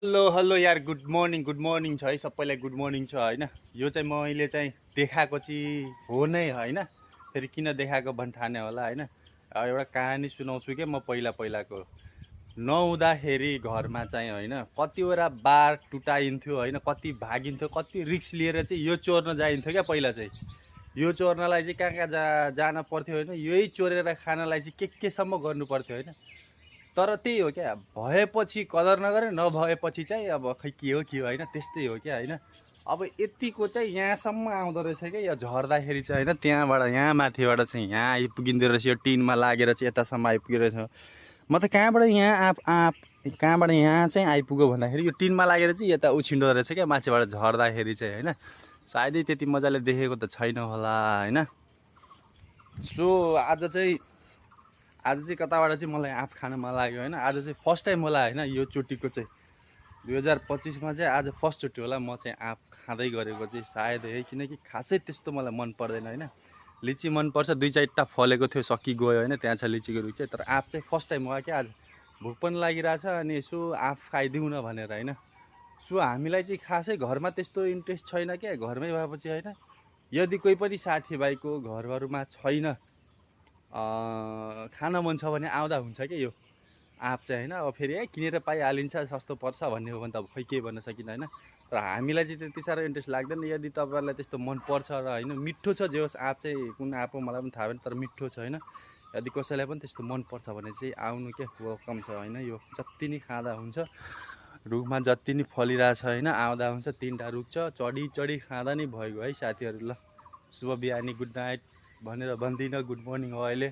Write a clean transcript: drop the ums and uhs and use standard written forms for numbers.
Hello hello यार good morning छ है सबैलाई गुड मर्निङ छ होइन। यो चाहिँ मैले चाहिँ देखाएको चाहिँ हो नै होइन। फेरि किन देखाएको भन् ठाने होला होइन। एउटा कहानी सुनाउँछु क्या म पहिलाको नहुँदाखेरि घरमा चाहिँ होइन कतिवटा बार टुटाइन्थ्यो होइन, कति भागिन्थ्यो, कति रिक्स लिएर चाहिँ यो चोर्न जाइन्थ्यो क्या पहिला चाहिँ। यो चोर्नलाई चाहिँ कहाँ कहाँ जान पर्थ्यो होइन, यही चोरेर खानलाई चाहिँ केसम्म गर्नु पर्थ्यो होइन। तर त्यही हो क्या, भएपछि कदर नगरे नभएपछि चाहिँ अब खै के हो होइन, त्यस्तै हो क्या होइन। अब यतिको चाहिँ यहाँसम्म आउँदो रहेछ क्या यो झर्दाखेरि चाहिँ होइन, त्यहाँबाट यहाँ माथिबाट चाहिँ यहाँ आइपुगिँदो रहेछ, यो टिनमा लागेर चाहिँ यतासम्म आइपुगेको रहेछ। म त कहाँबाट यहाँ कहाँबाट यहाँ चाहिँ आइपुग्यो भन्दाखेरि यो टिनमा लागेर चाहिँ यता उछिन्डो रहेछ क्या माथिबाट झर्दाखेरि चाहिँ होइन। सायदै त्यति मजाले देखेको त छैन होला होइन। सो आज चाहिँ कताबाट चाहिँ मलाई आँप खान मन लाग्यो होइन। आज चाहिँ फर्स्ट टाइम होला होइन, यो चोटिको चाहिँ 2025मा चाहिँ आज फर्स्टचोटि होला म चाहिँ आँप खाँदै गरेको चाहिँ सायद है। किनकि खासै त्यस्तो मलाई मन पर्दैन होइन। लिची मनपर्छ, दुई चारवटा फलेको थियो सकिगयो होइन, त्यहाँ छ लिचीको रुख चाहिँ। तर आँप चाहिँ फर्स्ट टाइम हो क्या आज। भोक पनि लागिरहेछ अनि यसो आँप खाइदिउँ न भनेर होइन। सो हामीलाई चाहिँ खासै घरमा त्यस्तो इन्ट्रेस्ट छैन क्या, घरमै भएपछि होइन। यदि कोही पनि साथीभाइको घरहरूमा छैन, खान मन छ भने आउँदा हुन्छ क्या यो आँप चाहिँ होइन। अब फेरि किनेर पाइहालिन्छ, सस्तो पर्छ भन्ने हो भने त अब खै केही भन्न सकिँदैन होइन। तर हामीलाई चाहिँ त्यति साह्रो इन्ट्रेस्ट लाग्दैन। यदि तपाईँहरूलाई त्यस्तो मनपर्छ र होइन, मिठो छ जे होस्, आँप चाहिँ कुन आँप हो मलाई पनि थाहा भएन, तर मिठो छ होइन। यदि कसैलाई पनि त्यस्तो मनपर्छ भने चाहिँ आउनु क्या, वेलकम छ होइन। यो जति नै खाँदा हुन्छ, रुखमा जति नै फलिरहेछ होइन, आउँदा हुन्छ। 3टा रुख छ, चढी खाँदा नै भइगयो है साथीहरू। ल शुभ बिहानी, गुड नाइट भनेर भन्दिनँ, गुड मर्निङ हो अहिले।